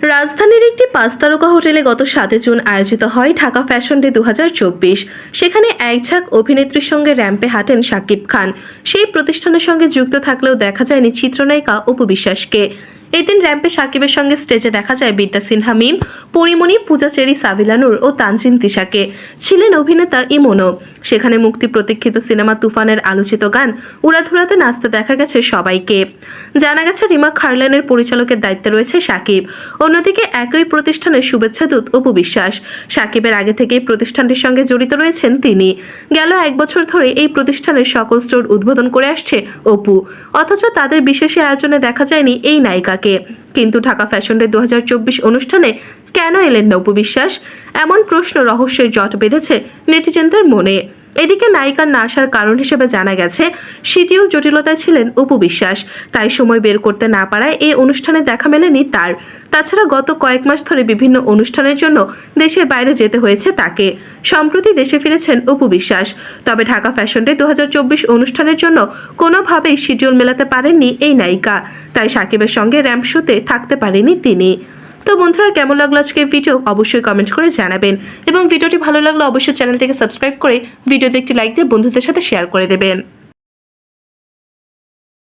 রাজধানীর একটি ৫ তারকা হোটেলে গত ৭ জুন আয়োজিত হয় ঢাকা ফ্যাশন ডে ২০২৪। সেখানে এক ঝাঁক অভিনেত্রীর সঙ্গে র্যাম্পে হাঁটেন শাকিব খান। সেই প্রতিষ্ঠানের সঙ্গে যুক্ত থাকলেও দেখা যায়নি চিত্রনায়িকা অপু বিশ্বাসকে। এদিন র্যাম্পে শাকিবের সঙ্গে স্টেজে দেখা যায় বিদ্যা সিনহা মিম, পরিমণি, পূজা চেরি, সাবিলা নূর ও তানজিন তিশাকে। ছিলেন অভিনেতা ইমনও। সেখানে মুক্তি প্রতীক্ষিত সিনেমা তুফানের আলোচিত গান উড়াধুরাতে নাচতে দেখা গেছে সবাইকে। জানা গেছে রিমা খারলেনের পরিচালকের দায়িত্বে রয়েছে শাকিব। অন্যদিকে একই প্রতিষ্ঠানের শুভেচ্ছা দূত অপু বিশ্বাস। শাকিবের আগে থেকেই প্রতিষ্ঠানটির সঙ্গে জড়িত রয়েছেন তিনি। গেল ১ বছর ধরে এই প্রতিষ্ঠানের সকল স্টোর উদ্বোধন করে আসছে অপু। অথচ তাদের বিশেষ আয়োজনে দেখা যায়নি এই নায়িকাকে। কিন্তু ঢাকা ফ্যাশন ডে ২০২৪ অনুষ্ঠানে কেন এলেন না অপু বিশ্বাস? এমন প্রশ্ন রহস্যের জট বেঁধেছে নেটিজেনদের মনে। এদিকে নায়িকার না আসার কারণ হিসেবে জানা গেছে শিডিউল জটিলতায় ছিলেন অপু বিশ্বাস, তাই সময় বের করতে না পারায় এই অনুষ্ঠানে দেখা মেলেনি তার। তাছাড়া গত কয়েক মাস ধরে বিভিন্ন অনুষ্ঠানের জন্য দেশের বাইরে যেতে হয়েছে তাকে। সম্প্রতি দেশে ফিরেছেন অপু বিশ্বাস। তবে ঢাকা ফ্যাশন ডে ২০২৪ অনুষ্ঠানের জন্য কোনোভাবেই শিডিউল মেলাতে পারেননি এই নায়িকা, তাই শাকিবের সঙ্গে র্যাম্প শোতে থাকতে পারেনি তিনি। তো বন্ধুরা, কেমন লাগলো আজকে ভিডিও অবশ্যই কমেন্ট করে জানাবেন, এবং ভিডিওটি ভালো লাগলে অবশ্যই চ্যানেলটিকে সাবস্ক্রাইব করে ভিডিওতে একটি লাইক দিয়ে বন্ধুদের সাথে শেয়ার করে দেবেন।